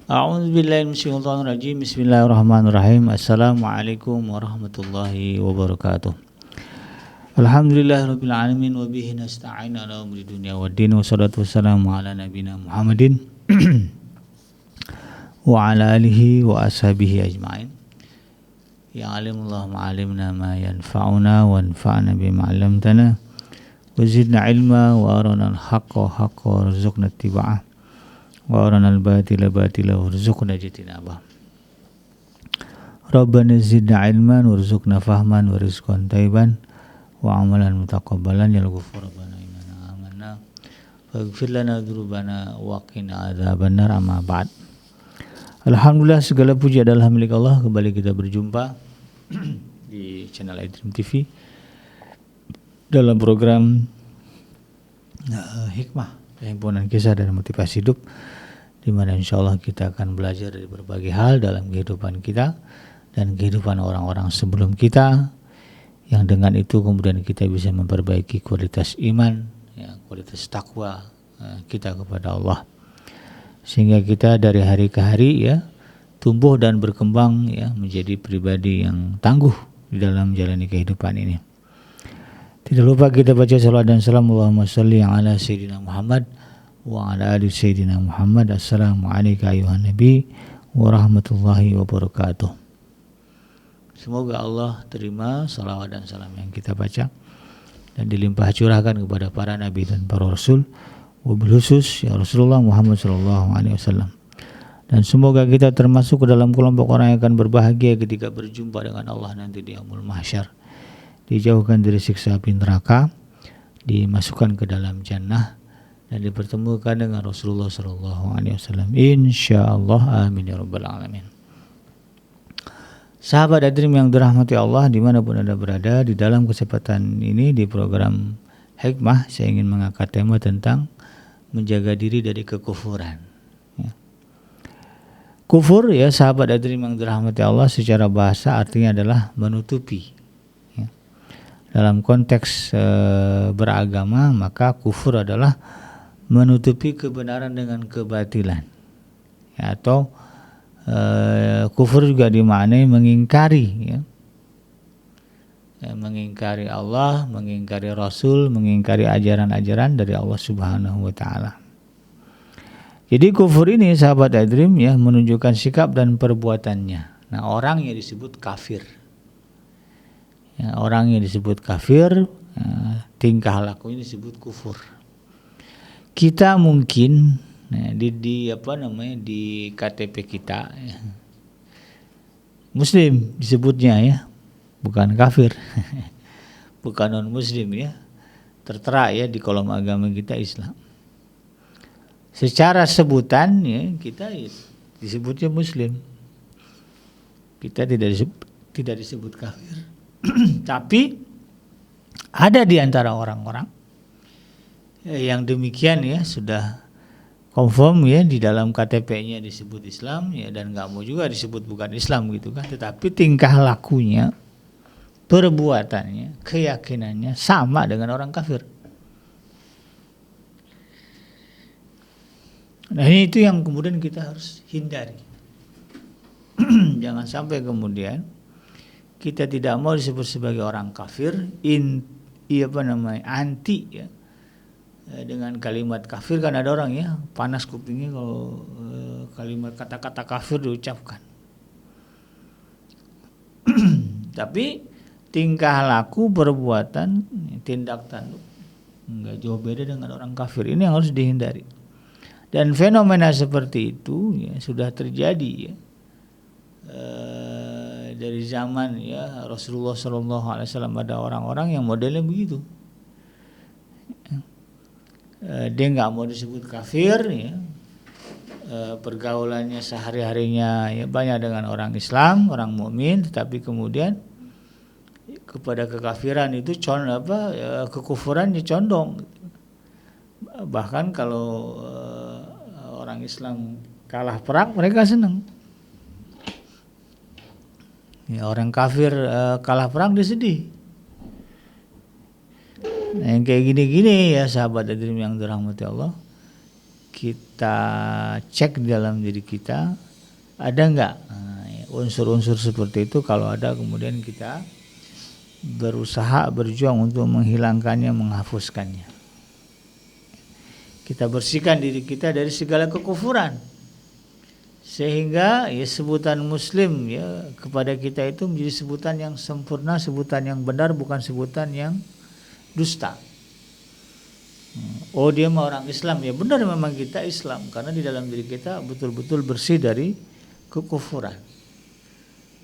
A'udzubillahi minasyaitonirrajim. Bismillahirrahmanirrahim. Assalamualaikum warahmatullahi wabarakatuh. Alhamdulillahirabbil alamin wa bihi nasta'in ala umuri dunya waddin, wassalatu wassalamu ala nabiyina Muhammadin wa ala alihi wa ashabihi ajma'in. Ya alimullah ma'alimna ma yanfa'una wa anfa'na bima 'allamtana wa zidna ilma wa arana al-haqqa haqqa warzuqna ittiba'ah wa arana al-batila batila warzuqna ijtinabah. Rabbana zidna ilman warzuqna fahman wa rizqan thayyiban wa amalan mutaqabbalan ya ghafur rabbana innana amanna faghfir lana dzunubana wa qina adzabannar. Amma ba'd. Alhamdulillah, segala puji adalah milik Allah. Kembali kita berjumpa di channel iDream TV dalam program Hikmah, Himpunan Kisah dan Motivasi Hidup, di mana insyaallah kita akan belajar dari berbagai hal dalam kehidupan kita dan kehidupan orang-orang sebelum kita, yang dengan itu kemudian kita bisa memperbaiki kualitas iman, ya, kualitas takwa kita kepada Allah, sehingga kita dari hari ke hari ya tumbuh dan berkembang ya menjadi pribadi yang tangguh di dalam menjalani kehidupan ini. Tidak lupa kita baca salawat dan salam Allahumma shalli ala sayyidina Muhammad wa ala ali sayyidina Muhammad. Assalamualaikum ayuhan nabi wa rahmatullahi wabarakatuh. Semoga Allah terima salawat dan salam yang kita baca dan dilimpah curahkan kepada para nabi dan para rasul, wabil khusus ya Rasulullah Muhammad sallallahu alaihi wasallam. Dan semoga kita termasuk ke dalam kelompok orang yang akan berbahagia ketika berjumpa dengan Allah nanti di yaumul mahsyar, dijauhkan dari siksa api neraka, dimasukkan ke dalam jannah, dan dipertemukan dengan Rasulullah sallallahu alaihi wasallam insyaallah. Amin ya rabbal alamin. Sahabat iDream yang dirahmati Allah dimanapun Anda berada, di dalam kesempatan ini di program Hikmah saya ingin mengangkat tema tentang menjaga diri dari kekufuran. Ya. Kufur ya sahabat iDream yang dirahmati Allah secara bahasa artinya adalah menutupi. Ya. Dalam konteks beragama maka kufur adalah menutupi kebenaran dengan kebatilan, ya, atau kufur juga dimaknai mengingkari, ya. Mengingkari Allah, mengingkari Rasul, mengingkari ajaran-ajaran dari Allah Subhanahu wa taala. Jadi kufur ini sahabat iDream ya menunjukkan sikap dan perbuatannya. Nah, orang yang disebut kafir. Ya, orang yang disebut kafir, tingkah lakunya disebut kufur. Kita mungkin di KTP kita ya, Muslim disebutnya ya, bukan kafir, bukan non Muslim ya, tertera ya di kolom agama kita Islam. Secara sebutan ya kita disebutnya Muslim, kita tidak disebut kafir. Tapi ada di antara orang-orang yang demikian ya sudah confirm ya di dalam KTP-nya disebut Islam ya, dan nggak mau juga disebut bukan Islam gitu kan, tetapi tingkah lakunya, perbuatannya, keyakinannya sama dengan orang kafir. Nah ini itu yang kemudian kita harus hindari. Jangan sampai kemudian kita tidak mau disebut sebagai orang kafir, anti ya dengan kalimat kafir. Kan ada orang ya panas kupingnya kalau kalimat kata-kata kafir diucapkan. Tapi tingkah laku, perbuatan, tindak tanduk enggak jauh beda dengan orang kafir. Ini yang harus dihindari. Dan fenomena seperti itu ya sudah terjadi ya dari zaman ya Rasulullah sallallahu alaihi wasallam. Ada orang-orang yang modelnya begitu. Dia nggak mau disebut kafir ya, pergaulannya sehari-harinya ya banyak dengan orang Islam, orang mukmin, tetapi kemudian kepada kekafiran itu kekufurannya condong. Bahkan kalau orang Islam kalah perang mereka senang. Ya, orang kafir kalah perang dia sedih. Nah, yang kayak gini-gini ya sahabat iDream yang dirahmati Allah, kita cek di dalam diri kita ada enggak unsur-unsur seperti itu. Kalau ada, kemudian kita berusaha, berjuang untuk menghilangkannya, menghapuskannya. Kita bersihkan diri kita dari segala kekufuran, sehingga ya sebutan muslim ya kepada kita itu menjadi sebutan yang sempurna, sebutan yang benar, bukan sebutan yang dusta. Oh, dia mah orang Islam, ya benar, memang kita Islam karena di dalam diri kita betul-betul bersih dari kekufuran,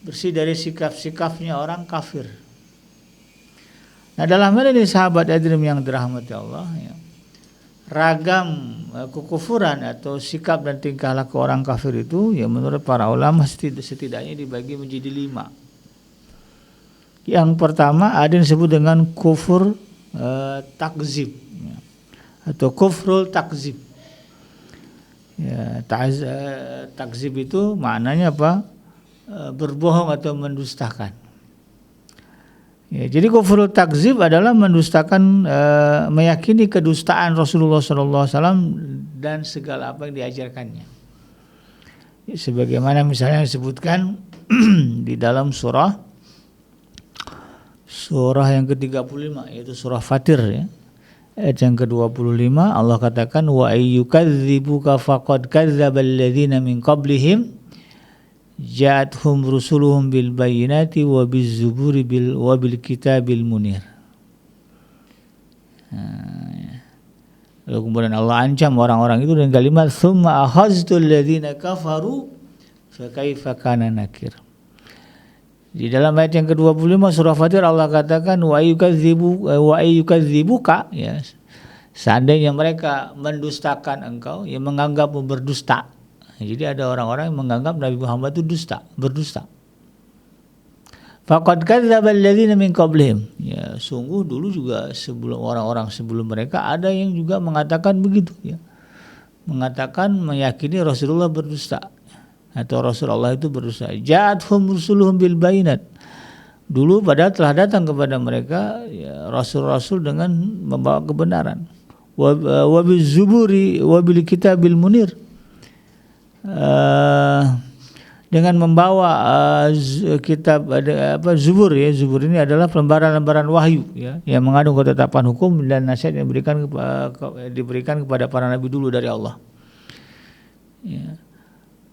bersih dari sikap-sikapnya orang kafir. Nah, dalam hal ini sahabat hadirin yang dirahmati Allah ya, ragam kekufuran atau sikap dan tingkah laku orang kafir itu ya menurut para ulama setidaknya dibagi menjadi 5. Yang pertama ada yang disebut dengan kufur takzib ya, atau kufrul takzib ya. Takzib itu maknanya apa? Berbohong atau mendustakan ya. Jadi kufrul takzib adalah mendustakan, meyakini kedustaan Rasulullah SAW dan segala apa yang diajarkannya ya, sebagaimana misalnya disebutkan di dalam surah yang ke-35 yaitu surah Fatir ya, ayat yang ke-25. Allah katakan wa ayyukadzibuka faqad kadzdzabal ladzina min qablihim ja'atuhum rusuluhum bil bayyinati wa biz zuburi wa bil kitabil munir. Lalu kemudian Allah ancam orang-orang itu dengan kalimat tsumma akhaztul ladzina kafaru fa kaifa kana nakir. Di dalam ayat yang ke-25 surah Fatir Allah katakan wa ayyukadzibuka ya, seandainya mereka mendustakan engkau, yang menganggapmu berdusta. Jadi ada orang-orang yang menganggap Nabi Muhammad itu berdusta. Faqad kadzdzabal ladzina min qablihim. Ya, sungguh dulu juga sebelum orang-orang sebelum mereka ada yang juga mengatakan begitu ya. Mengatakan meyakini Rasulullah berdusta atau Rasulullah itu berdusta. Ja'atuhum rusuluhum bil bayinat. Dulu padahal telah datang kepada mereka ya, rasul-rasul dengan membawa kebenaran. Wa biz zuburi wa bil kitabil munir. Dengan membawa kitab Zubur ya. Zubur ini adalah lembaran-lembaran wahyu ya, yang mengandung ketetapan hukum dan nasihat yang diberikan kepada para nabi dulu dari Allah ya.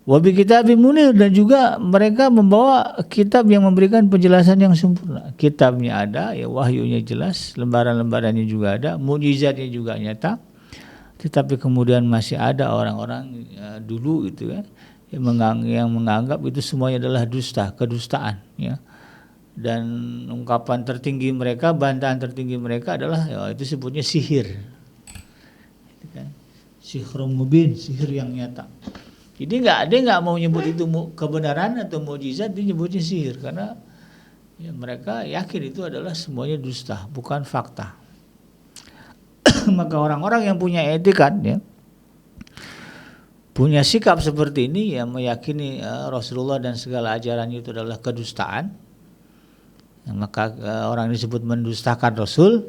Wa bi kitabil munir, dan juga mereka membawa kitab yang memberikan penjelasan yang sempurna. Kitabnya ada ya, wahyunya jelas, lembaran-lembarannya juga ada, mukjizatnya juga nyata. Tetapi kemudian masih ada orang-orang dulu itu ya, yang menganggap itu semuanya adalah kedustaan ya. Dan ungkapan tertinggi mereka, bantahan tertinggi mereka adalah ya, itu sebutnya sihir. Sihrun mubin, sihir yang nyata. Jadi dia nggak mau nyebut itu kebenaran atau mukjizat, dia nyebutnya sihir karena ya, mereka yakin itu adalah semuanya dusta, bukan fakta. Maka orang-orang yang punya etikat ya, punya sikap seperti ini yang meyakini Rasulullah dan segala ajarannya itu adalah kedustaan, maka orang disebut mendustakan Rasul.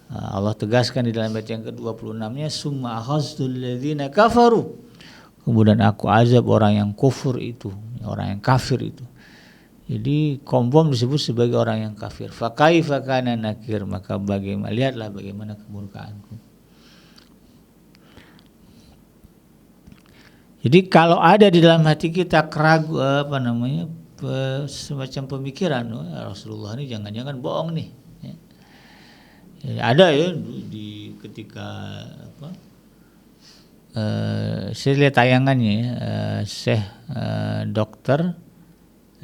Allah tegaskan di dalam ayat yang ke-26-nya summa akhaztul ladzina kafaru, kemudian aku azab orang yang kufur itu, orang yang kafir itu. Jadi confirm disebut sebagai orang yang kafir. Fa kaifa kana nakir, maka lihatlah bagaimana kemurkaanku. Jadi kalau ada di dalam hati kita semacam pemikiran Rasulullah ini jangan-jangan bohong nih. Ya, ada ya di ketika saya lihat tayangannya ya, Syekh Dr.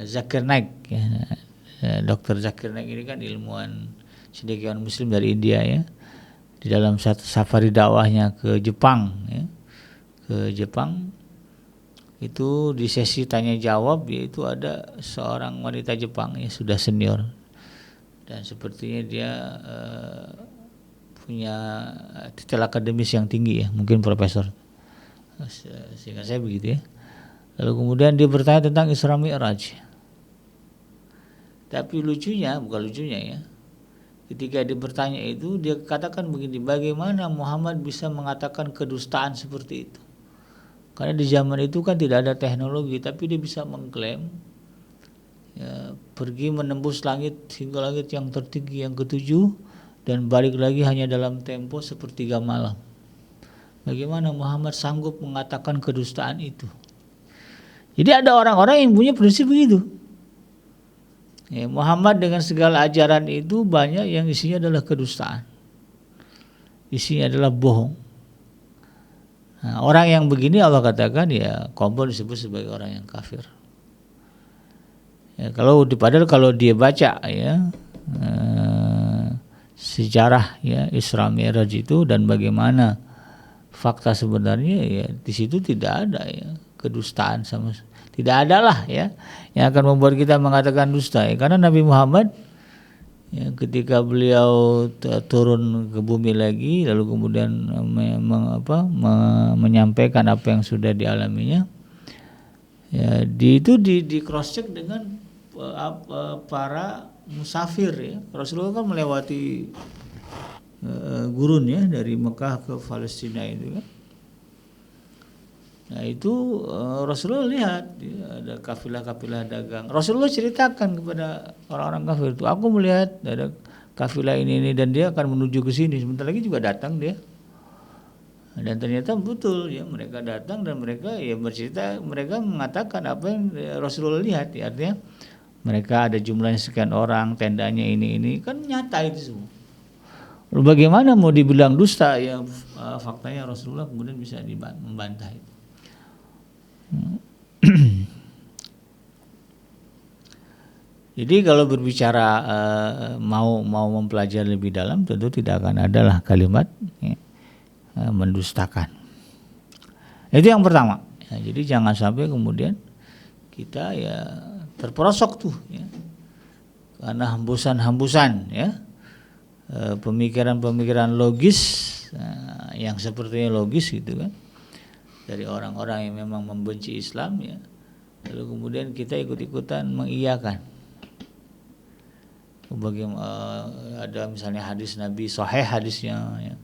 Zakir Naik ya. Dr. Zakir Naik ini kan ilmuwan cendekiawan muslim dari India ya. Di dalam satu safari dakwahnya ke Jepang ya. Ke Jepang itu di sesi tanya jawab, yaitu ada seorang wanita Jepang ya, sudah senior dan sepertinya dia punya titel akademis yang tinggi ya, mungkin profesor, sehingga saya begitu ya. Lalu kemudian dia bertanya tentang Isra Mi'raj. Tapi bukan lucunya ya, ketika dia bertanya itu, dia katakan begini, bagaimana Muhammad bisa mengatakan kedustaan seperti itu? Karena di zaman itu kan tidak ada teknologi, tapi dia bisa mengklaim ya, pergi menembus langit hingga langit yang tertinggi yang ketujuh dan balik lagi hanya dalam tempo sepertiga malam. Bagaimana Muhammad sanggup mengatakan kedustaan itu? Jadi ada orang-orang yang punya prinsip begitu. Ya, Muhammad dengan segala ajaran itu banyak yang isinya adalah kedustaan. Isinya adalah bohong. Nah, orang yang begini Allah katakan ya kompol disebut sebagai orang yang kafir. Ya, padahal kalau dia baca ya sejarah ya Isra Mi'raj itu dan bagaimana fakta sebenarnya ya di situ tidak ada ya kedustaan sama tidak ada lah ya yang akan membuat kita mengatakan dusta ya karena Nabi Muhammad ya, ketika beliau turun ke bumi lagi lalu kemudian menyampaikan apa yang sudah dialaminya ya di cross check dengan para musafir ya. Rasulullah kan melewati gurun ya dari Mekah ke Palestina itu kan. Nah itu Rasulullah lihat ya, ada kafilah-kafilah dagang. Rasulullah ceritakan kepada orang-orang kafir itu, aku melihat ada kafilah ini dan dia akan menuju ke sini. Sebentar lagi juga datang dia. Dan ternyata betul ya mereka datang dan mereka ya bercerita, mereka mengatakan apa yang Rasulullah lihat ya, artinya mereka ada jumlahnya sekian orang, tendanya ini kan nyata itu semua. Lalu bagaimana mau dibilang dusta ya faktanya Rasulullah kemudian bisa membantah itu. Jadi kalau berbicara mau mempelajari lebih dalam tentu tidak akan adalah kalimat ya, mendustakan. Itu yang pertama. Ya, jadi jangan sampai kemudian kita ya terperosok tuh ya. Karena hembusan-hembusan ya. Pemikiran-pemikiran logis yang sepertinya logis gitu kan. Dari orang-orang yang memang membenci Islam ya. Lalu kemudian kita ikut-ikutan mengiyakan. Ada misalnya hadis Nabi sahih hadisnya ya.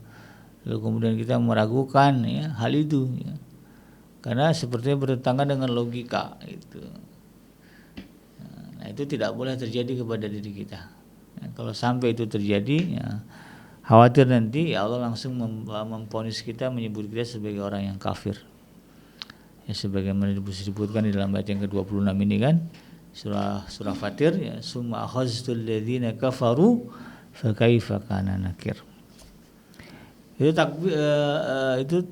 Lalu kemudian kita meragukan ya hal itu ya. Karena sepertinya bertentangan dengan logika itu. Nah, itu tidak boleh terjadi kepada diri kita. Ya, kalau sampai itu terjadi ya, khawatir nanti ya Allah langsung memvonis kita, menyebut kita sebagai orang yang kafir. Ya sebagaimana disebutkan di dalam ayat yang ke-26 ini kan surah Fatir ya summa akhaztul ladzina kafaru fa kaifa kana nakir. Itu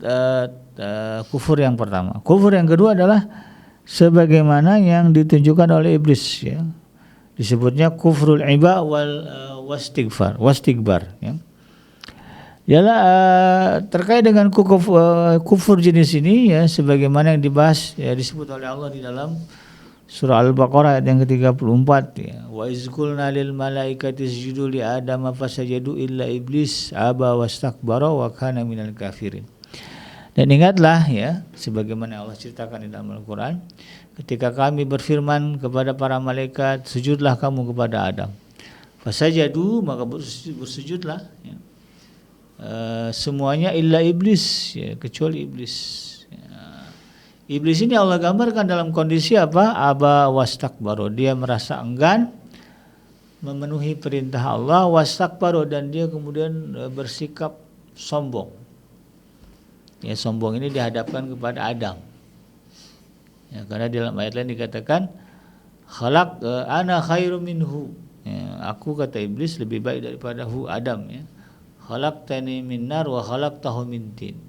kufur yang pertama. Kufur yang kedua adalah sebagaimana yang ditunjukkan oleh iblis ya. Disebutnya kufrul iba wastigbar ya. Ialah terkait dengan kufur jenis ini ya sebagaimana yang dibahas ya disebut oleh Allah di dalam surah Al-Baqarah ayat yang ke-34 ya. Wa izqulna lil malaikati isjudu li adama fasajadu illa iblis aba wastakbara wa kana minal kafirin. Dan ingatlah ya sebagaimana Allah ceritakan di dalam Al-Qur'an ketika kami berfirman kepada para malaikat sujudlah kamu kepada Adam. Fasajadu maka bersujudlah ya. Semuanya illa iblis ya, kecuali iblis ya. Iblis ini Allah gambarkan dalam kondisi apa? Aba wastakbaro, dia merasa enggan memenuhi perintah Allah, wastakbaro, dan dia kemudian bersikap sombong ya. Sombong ini dihadapkan kepada Adam ya, karena dalam ayat lain dikatakan ana khairum minhu ya, aku kata iblis lebih baik daripada Adam ya. Khalaqtani min nar wa khalaqtahu min tin.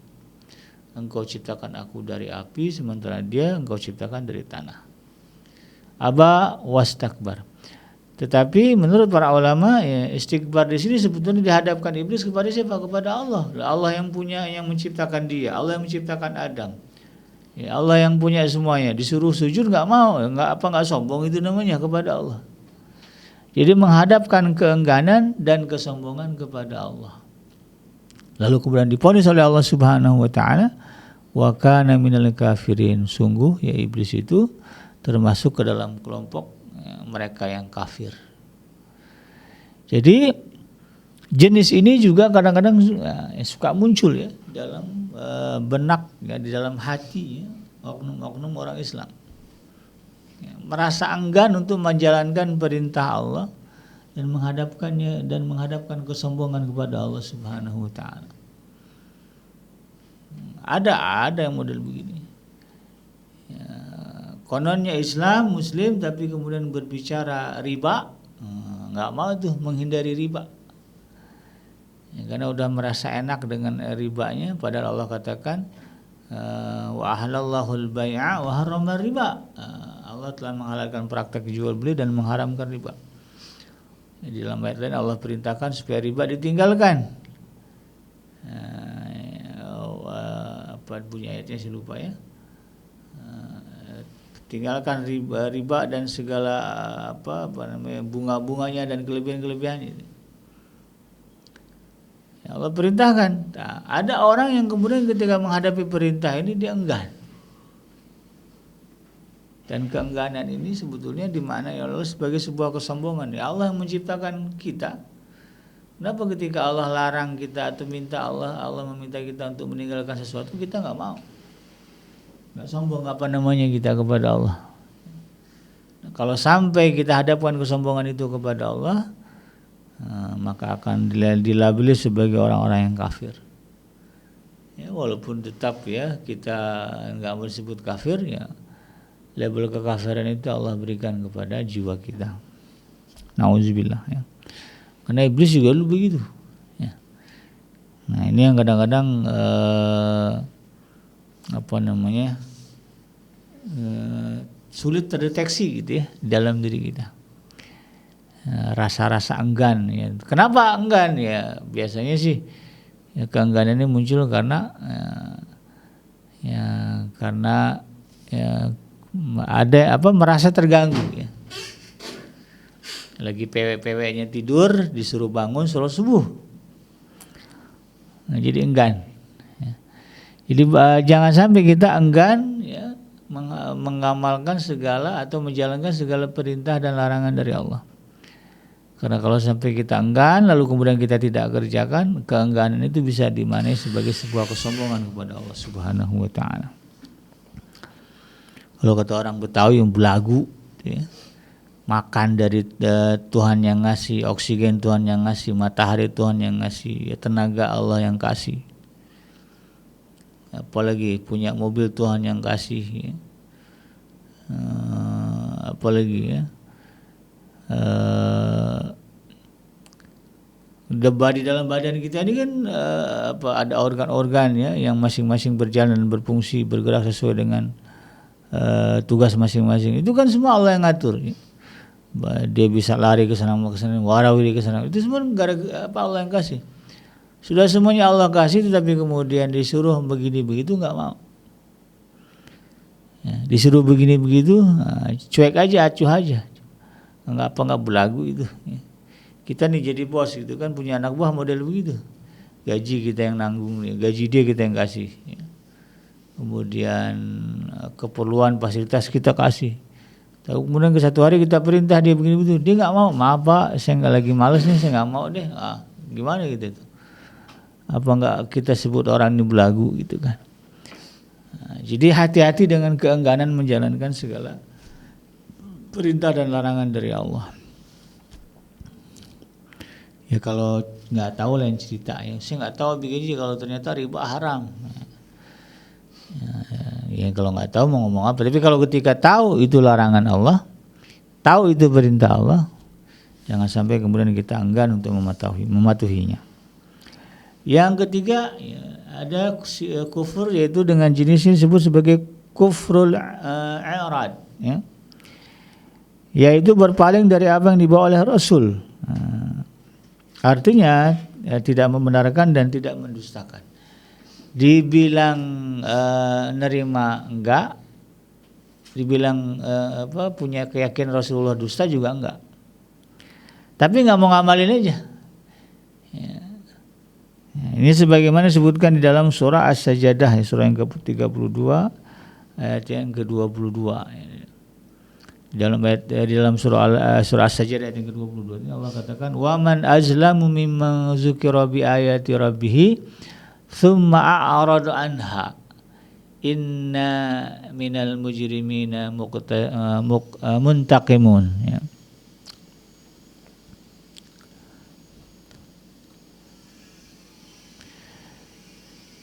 Engkau ciptakan aku dari api sementara dia engkau ciptakan dari tanah. Aba wastakbar. Tetapi menurut para ulama ya, istikbar di sini sebetulnya dihadapkan iblis kepada siapa? Kepada Allah. Allah yang punya, yang menciptakan dia, Allah yang menciptakan Adam. Ya, Allah yang punya semuanya. Disuruh sujud enggak mau, enggak sombong itu namanya kepada Allah. Jadi menghadapkan keengganan dan kesombongan kepada Allah. Lalu kemudian divonis oleh Allah Subhanahu wa taala wa kana minal kafirin. Sungguh ya iblis itu termasuk ke dalam kelompok ya, mereka yang kafir. Jadi jenis ini juga kadang-kadang suka muncul ya dalam benak ya, di dalam hati ya, oknum-oknum orang Islam. Ya, merasa enggan untuk menjalankan perintah Allah dan menghadapkan kesombongan kepada Allah Subhanahu wa taala. Ada yang model begini. Ya, kononnya Islam, Muslim, tapi kemudian berbicara riba, nggak mau tuh, menghindari riba. Ya, karena udah merasa enak dengan ribanya, padahal Allah katakan wa ahallallahu al-bai'a wa harrama riba. Allah telah menghalalkan praktek jual beli dan mengharamkan riba. Di dalam ayat lain Allah perintahkan supaya riba ditinggalkan. Apa bunyi ayatnya saya lupa ya. Tinggalkan riba dan segala apa namanya bunga-bunganya dan kelebihan-kelebihannya. Ya, Allah perintahkan. Nah, ada orang yang kemudian ketika menghadapi perintah ini dia enggan. Dan keengganan ini sebetulnya dimaknai Allah sebagai sebuah kesombongan. Ya, Allah yang menciptakan kita. Kenapa ketika Allah larang kita atau Allah meminta kita untuk meninggalkan sesuatu, kita nggak mau, nggak sombong apa namanya kita kepada Allah. Nah, kalau sampai kita hadapkan kesombongan itu kepada Allah, maka akan dilabeli sebagai orang-orang yang kafir. Ya, walaupun tetap ya kita nggak disebut kafir, ya label kekafiran itu Allah berikan kepada jiwa kita. Nauzubillah ya. Karena iblis juga dulu begitu. Ya. Nah ini yang kadang-kadang sulit terdeteksi gitu ya dalam diri kita. Rasa-rasa enggan. Ya. Kenapa enggan? Ya biasanya sih ya, keengganan ini muncul karena karena ada merasa terganggu ya. Lagi pewek-peweknya tidur, disuruh bangun suruh subuh. Nah, jadi enggan. Ya. Jadi jangan sampai kita enggan ya, mengamalkan segala atau menjalankan segala perintah dan larangan dari Allah. Karena kalau sampai kita enggan lalu kemudian kita tidak kerjakan, keengganan itu bisa dimaknai sebagai sebuah kesombongan kepada Allah Subhanahu wa taala. Kalau kata orang Betawi yang belagu ya, makan dari Tuhan yang ngasih, oksigen Tuhan yang ngasih, matahari Tuhan yang ngasih, ya, tenaga Allah yang kasih. Apalagi punya mobil Tuhan yang kasih ya. Apalagi ya di dalam badan kita ini kan ada organ-organ ya yang masing-masing berjalan dan berfungsi bergerak sesuai dengan tugas masing-masing. Itu kan semua Allah yang ngatur ya. Dia bisa lari ke sana ke sana, warawiri ke sana. Itu semua gara-gara Allah yang kasih. Sudah semuanya Allah kasih, tetapi kemudian disuruh begini begitu nggak mau. Ya, disuruh begini begitu, cuek aja, acuh aja. Nggak belagu itu. Ya. Kita nih jadi bos gitu kan, punya anak buah model begitu. Gaji kita yang nanggung, gaji dia kita yang kasih. Ya. Kemudian keperluan fasilitas kita kasih. Kemudian ke satu hari kita perintah dia begini begitu, dia nggak mau. Maaf Pak, saya nggak lagi males nih, saya nggak mau deh. Gimana gitu tuh? Apa nggak kita sebut orang ini belagu gitu kan? Jadi hati-hati dengan keengganan menjalankan segala perintah dan larangan dari Allah. Ya kalau nggak tahu lain cerita ya. Saya nggak tahu begini kalau ternyata riba haram. Ya kalau nggak tahu mau ngomong apa. Tapi kalau ketika tahu itu larangan Allah, tahu itu perintah Allah, jangan sampai kemudian kita enggan untuk mematuhinya. Yang ketiga ya, ada kufur yaitu dengan jenis ini disebut sebagai kufrul i'rad ya. Yaitu berpaling dari apa yang dibawa oleh Rasul. Artinya ya, tidak membenarkan dan tidak mendustakan. Dibilang nerima enggak, dibilang punya keyakinan Rasulullah dusta juga enggak. Tapi enggak mau ngamalin aja. Ya. Ini sebagaimana disebutkan di dalam surah As-Sajdah, surah yang ke-32 ayat yang ke-22. Di dalam surah As-Sajdah ayat yang ke-22 ini Allah katakan, "Wa man azlamu mimman dzukira bi ayati rabbih tsumma a'rada anha inna minal mujrimina muntaqimun, ya.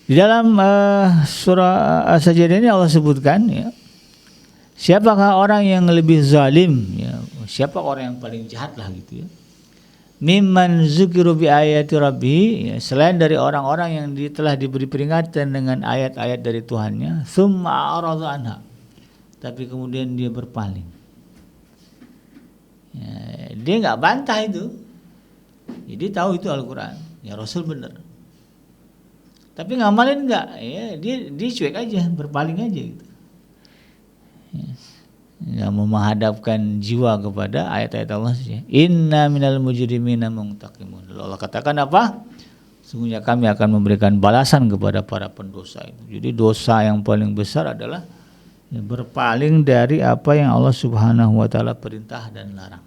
Di dalam surah As-Sajdah ini Allah sebutkan, ya, siapakah orang yang lebih zalim, ya, siapa orang yang paling jahat lah gitu, ya. Mimman zukiru bi ayati rabbi, ya, selain dari orang-orang yang telah diberi peringatan dengan ayat-ayat dari Tuhannya, summa a'rada anha, tapi kemudian dia berpaling, ya, dia nggak bantah itu, jadi tahu itu Al-Quran, ya Rasul benar, tapi ngamalin nggak, ya dia cuek aja, berpaling aja gitu, ya. Nggak mau menghadapkan jiwa kepada ayat-ayat Allah saja. Inna minal mujrimina muntaqimun. Lalu Allah katakan apa? Sungguhnya kami akan memberikan balasan kepada para pendosa itu. Jadi dosa yang paling besar adalah berpaling dari apa yang Allah Subhanahu wa taala perintah dan larang.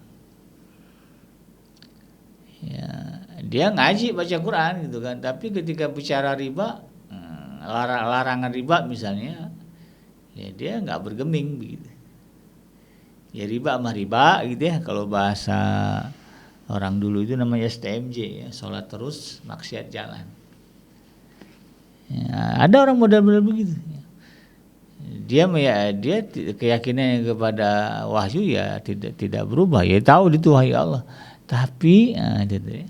Ya, dia ngaji baca Quran gitu kan, tapi ketika bicara riba, larangan riba misalnya, ya dia nggak bergeming begitu. Ya riba mah riba gitu ya, kalau bahasa orang dulu itu namanya STMJ, ya, sholat terus maksiat jalan. Ya, ada orang model-model begitu. Dia keyakinannya kepada wahyu ya tidak berubah, ya tahu itu wahyu Allah, tapi gitu ya.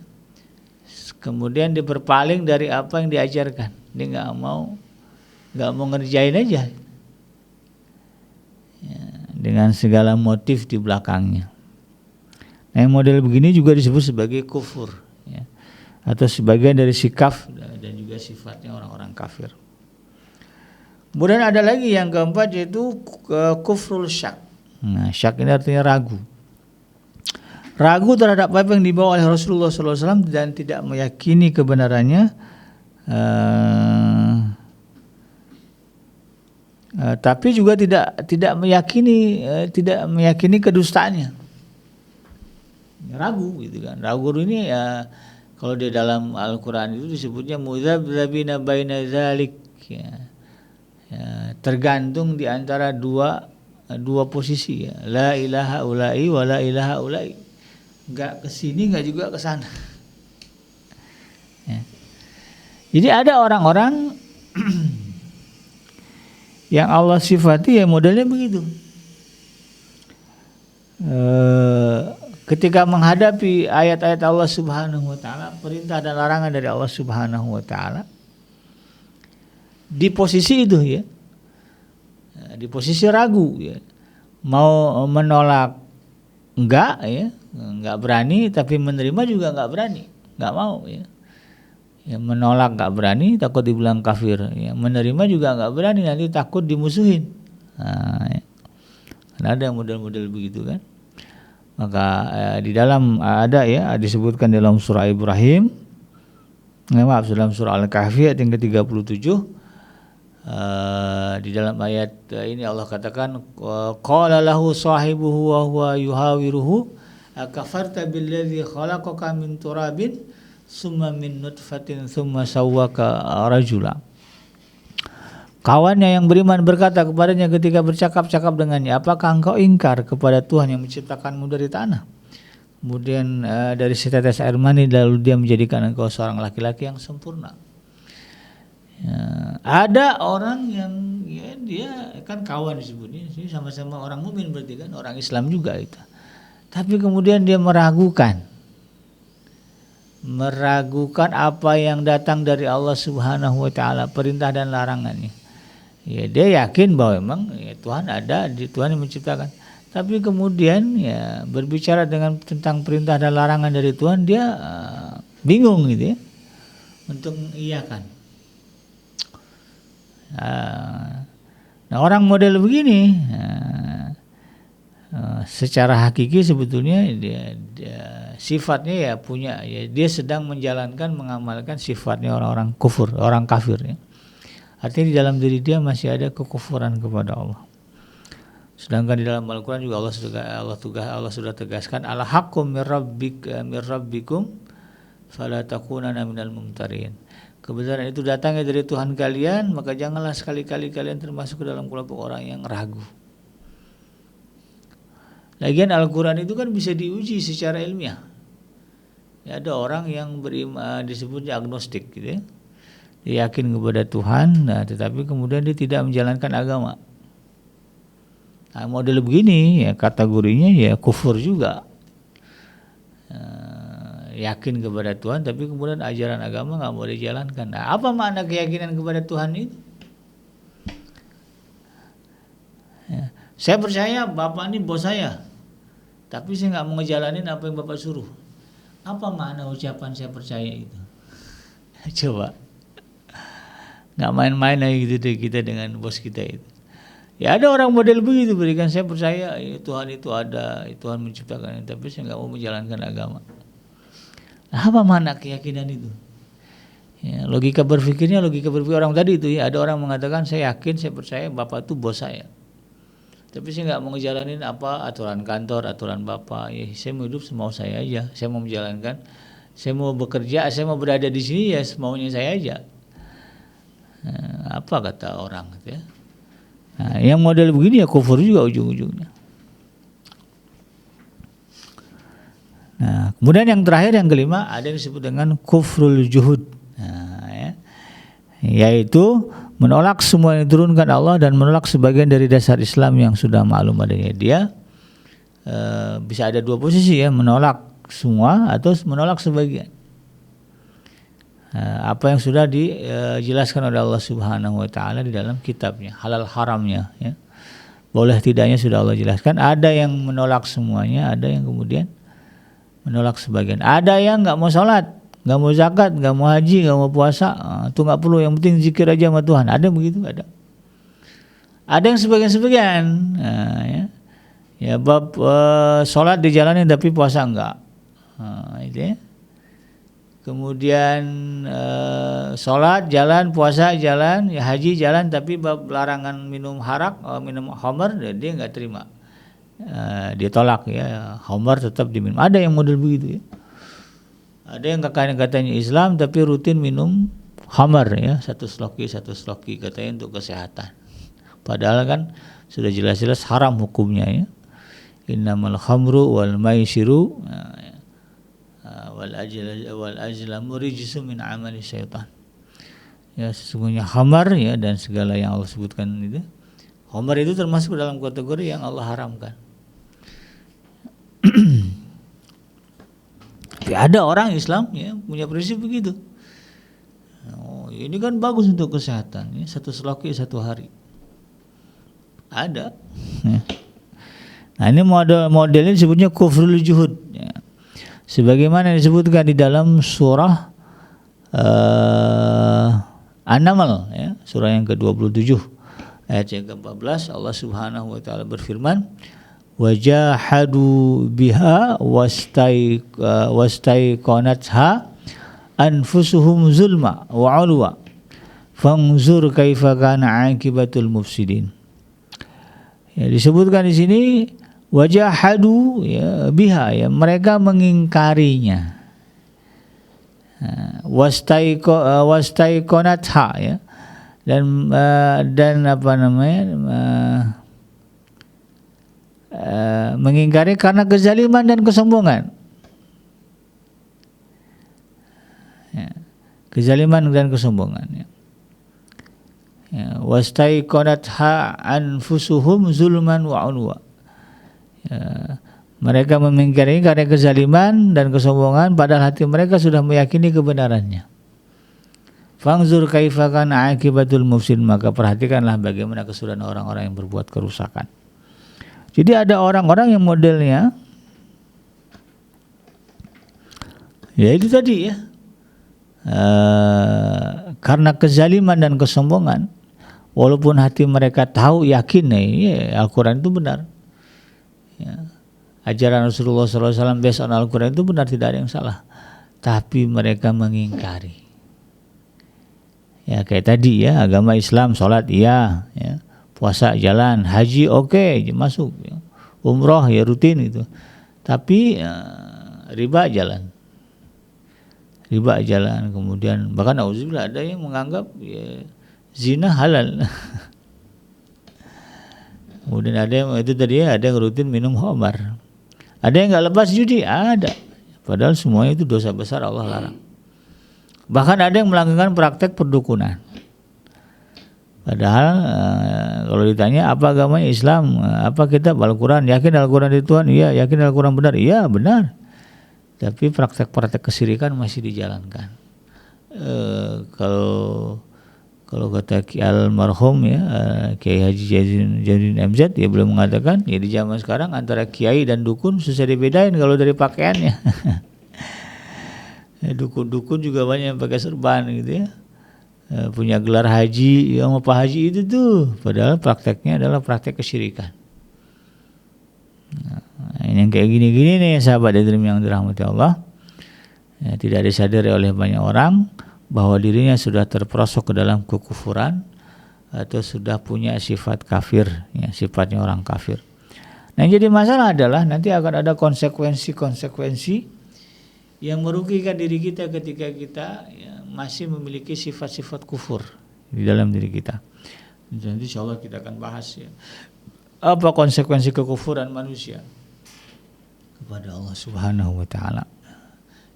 Kemudian dia berpaling dari apa yang diajarkan, dia nggak mau ngerjain aja. Ya, dengan segala motif di belakangnya. Nah, yang model begini juga disebut sebagai kufur, ya, atau sebagian dari sikap dan juga sifatnya orang-orang kafir. Kemudian ada lagi yang keempat, yaitu kufrul syak. Nah, syak ini artinya ragu. Ragu terhadap apa yang dibawa oleh Rasulullah SAW dan tidak meyakini kebenarannya, tapi juga tidak meyakini kedustaannya. Ragu gitu kan. Ragu ini ya, kalau di dalam Al-Qur'an itu disebutnya mudzabdzabina baina dzalik, ya. Ya, tergantung di antara dua posisi, ya. La ilaha ulai wa la ilaha ulai. Enggak ke sini enggak juga ke sana. Ya. Jadi ada orang-orang yang Allah sifati ya modelnya begitu. Ketika menghadapi ayat-ayat Allah Subhanahu wa taala, perintah dan larangan dari Allah Subhanahu wa taala, di posisi itu ya, di posisi ragu ya, mau menolak enggak berani, tapi menerima juga enggak berani, enggak mau ya. Ya, menolak nggak berani, takut dibilang kafir. Ya, menerima juga nggak berani, nanti takut dimusuhin. Nah, ya. Ada yang model-model begitu kan. Maka di dalam ada ya disebutkan dalam surah Ibrahim, dalam surah Al-Kahfi ayat yang ke-37, di dalam ayat ini Allah katakan, qala lahu sahibuhu wa huwa yuhawiruhu akafarta billadzi khalaqaka min turabin summa min nutfatin summa sawwaka rajula. Kawannya yang beriman berkata kepadanya ketika bercakap-cakap dengannya, apakah engkau ingkar kepada Tuhan yang menciptakanmu dari tanah, kemudian dari setetes air mani, lalu dia menjadikan engkau seorang laki-laki yang sempurna. Ya, ada orang yang ya, dia kan kawan disebutnya, sama-sama orang mukmin berarti kan, orang Islam juga itu. Tapi kemudian dia meragukan apa yang datang dari Allah Subhanahu wa taala, perintah dan larangannya. Ya, dia yakin bahwa memang ya, Tuhan ada, Tuhan yang menciptakan. Tapi kemudian ya berbicara tentang perintah dan larangan dari Tuhan, dia bingung gitu ya untuk mengiyakan. Nah, orang model begini secara hakiki sebetulnya dia sifatnya ya punya, ya dia sedang mengamalkan sifatnya orang-orang kufur, orang kafir ya. Artinya di dalam diri dia masih ada kekufuran kepada Allah. Sedangkan di dalam Al-Quran juga Allah sudah tegaskan, al-haqqu mir rabbikum fala takunanna minal mumtarin. kebenaran itu datangnya dari Tuhan kalian, maka janganlah sekali-kali kalian termasuk ke dalam kelompok orang yang ragu. Lagian Al-Quran itu kan bisa diuji secara ilmiah. Ya, ada orang yang beriman disebutnya agnostik gitu ya. Dia yakin kepada Tuhan, nah, tetapi kemudian dia tidak menjalankan agama. Nah, model begini ya kategorinya ya kufur juga. Yakin kepada Tuhan tapi kemudian ajaran agama nggak mau dijalankan. Nah, apa makna keyakinan kepada Tuhan itu? Ya, saya percaya Bapak ini bos saya, tapi saya nggak mau ngejalanin apa yang Bapak suruh. Apa makna ucapan saya percaya itu? Coba, nggak main-main lagi gitu deh kita dengan bos kita itu. Ya ada orang model begitu, berikan saya percaya ya, Tuhan itu ada, Tuhan menciptakan, tapi saya nggak mau menjalankan agama. Nah, apa makna keyakinan itu? Ya, logika berpikir orang tadi itu ya, ada orang mengatakan saya yakin, saya percaya Bapak itu bos saya. Tapi saya nggak mau ngejalanin apa aturan kantor, aturan Bapak. Ya, saya mau hidup semau saya aja. Saya mau menjalankan, saya mau bekerja, saya mau berada di sini ya semaunya saya aja. Nah, apa kata orang gitu ya? Nah, yang model begini ya kufur juga ujung-ujungnya. Nah, kemudian yang terakhir yang kelima ada yang disebut dengan kufrul juhud. Nah, ya, yaitu menolak semua yang diturunkan Allah dan menolak sebagian dari dasar Islam yang sudah maklum adanya. Dia bisa ada dua posisi ya, menolak semua atau menolak sebagian. Apa yang sudah dijelaskan oleh Allah Subhanahu wa taala di dalam kitabnya, halal haramnya ya. Boleh tidaknya sudah Allah jelaskan. Ada yang menolak semuanya, ada yang kemudian menolak sebagian. Ada yang nggak mau sholat, nggak mau zakat, nggak mau haji, nggak mau puasa, itu nggak perlu. Yang penting zikir aja sama Tuhan. Ada begitu, ada. Ada yang sebagian-sebagian, nah, ya bab sholat dijalanin tapi puasa enggak. Nah, itu ya. Kemudian sholat jalan, puasa jalan, ya haji jalan, tapi bab larangan minum harak, minum khamar dia nggak terima. Dia tolak ya, khamar tetap diminum. Ada yang model begitu ya. Ada yang katanya Islam tapi rutin minum khamar ya, satu sloki katanya untuk kesehatan. Padahal kan sudah jelas-jelas haram hukumnya ya. Innamal khamru wal maisiru wal ajlamu rijsum min amali syaitan. Ya sesungguhnya khamar ya dan segala yang Allah sebutkan itu. Khamar itu termasuk dalam kategori yang Allah haramkan. Ya, ada orang Islam ya punya prinsip begitu. Oh, ini kan bagus untuk kesehatan. Ya, satu sloki satu hari. Ada. Ya. Nah ini modelnya disebutnya kufrul juhud. Ya. Sebagaimana disebutkan di dalam surah An-Naml, ya, surah yang ke-27 ayat yang ke-14, Allah Subhanahu wa taala berfirman, wajahadu biha wastaiqanatha anfusuhum zulma wa 'ulwa fanzur kaifa kana 'aqibatul mufsidin. Ya, disebutkan di sini wajahadu ya biha ya, mereka mengingkarinya. Wastaiqanatha ya, dan apa namanya mengingkari karena kezaliman dan kesombongan. Ya, kezaliman dan kesombongan. Ya. Ya, wastaiqanatha anfusuhum zulman wa 'ulwa. Ya, mereka mengingkari karena kezaliman dan kesombongan padahal hati mereka sudah meyakini kebenarannya. Fangzur kaifa kana 'aqibatul mufsidin, maka perhatikanlah bagaimana kesudahan orang-orang yang berbuat kerusakan. Jadi ada orang-orang yang modelnya ya itu tadi ya, karena kezaliman dan kesombongan, walaupun hati mereka tahu yakin ya, Al-Quran itu benar ya, ajaran Rasulullah SAW based on Al-Quran itu benar, tidak ada yang salah, tapi mereka mengingkari ya, kayak tadi ya, agama Islam, sholat iya ya, puasa jalan, haji oke, masuk ya. Umroh ya rutin itu, tapi riba jalan riba jalan, kemudian bahkan auzubillah ada yang menganggap ya, zina halal. Kemudian ada yang itu tadi ada yang rutin minum khamar. Ada yang nggak lepas judi, ada. Padahal semuanya itu dosa besar Allah larang. Bahkan ada yang melakukan praktek perdukunan. Padahal kalau ditanya apa agamanya Islam, apa kitab Al-Quran, yakin Al-Quran itu Tuhan? Iya. Yakin Al-Quran benar? Iya benar. Tapi praktek-praktek kesyirikan masih dijalankan. Kalau kata almarhum ya Kiai Haji Jazin MZ, dia belum mengatakan ya di zaman sekarang antara kiai dan dukun susah dibedain kalau dari pakaiannya. Dukun-dukun juga banyak yang pakai serban gitu ya, punya gelar haji, yang apa haji itu tuh, padahal prakteknya adalah praktek kesyirikan. Nah, ini yang kayak gini-gini nih sahabat Dream yang dirahmati Allah, ya, tidak disadari oleh banyak orang bahwa dirinya sudah terperosok ke dalam kekufuran atau sudah punya sifat kafir, ya, sifatnya orang kafir. Nah, yang jadi masalah adalah nanti akan ada konsekuensi yang merugikan diri kita ketika kita ya, masih memiliki sifat-sifat kufur di dalam diri kita. Nanti insya Allah kita akan bahas ya, apa konsekuensi kekufuran manusia kepada Allah Subhanahu wa Ta'ala.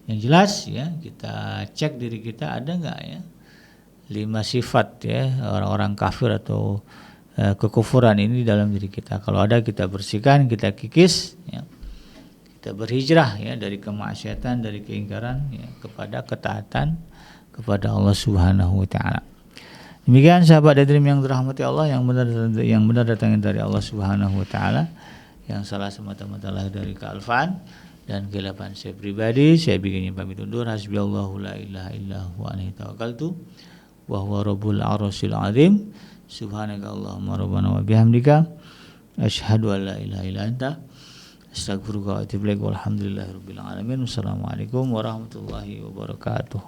Yang jelas ya, kita cek diri kita ada nggak ya 5 sifat ya orang-orang kafir atau kekufuran ini dalam diri kita. Kalau ada kita bersihkan, kita kikis ya. Kita berhijrah ya dari kemaksiatan, dari keingkaran ya, kepada ketaatan kepada Allah Subhanahu wa Ta'ala. Demikian sahabat Dream yang dirahmati Allah, yang benar datangnya dari Allah Subhanahu wa Ta'ala, yang salah semata-mata lahir dari kealfaan dan keilapan saya pribadi. Saya bikin pamit undur. Hasbiyallahu la ilaha illa huwa alaihi tawakkaltu wa huwa rabbul arsyil azim. Subhanaka Allahumma rabbana wa bihamdika asyhadu an la ilaha illa anta astaghfiruka wa atubu ilaik. Walhamdulillahirabbil alamin. Wassalamualaikum warahmatullahi wabarakatuh.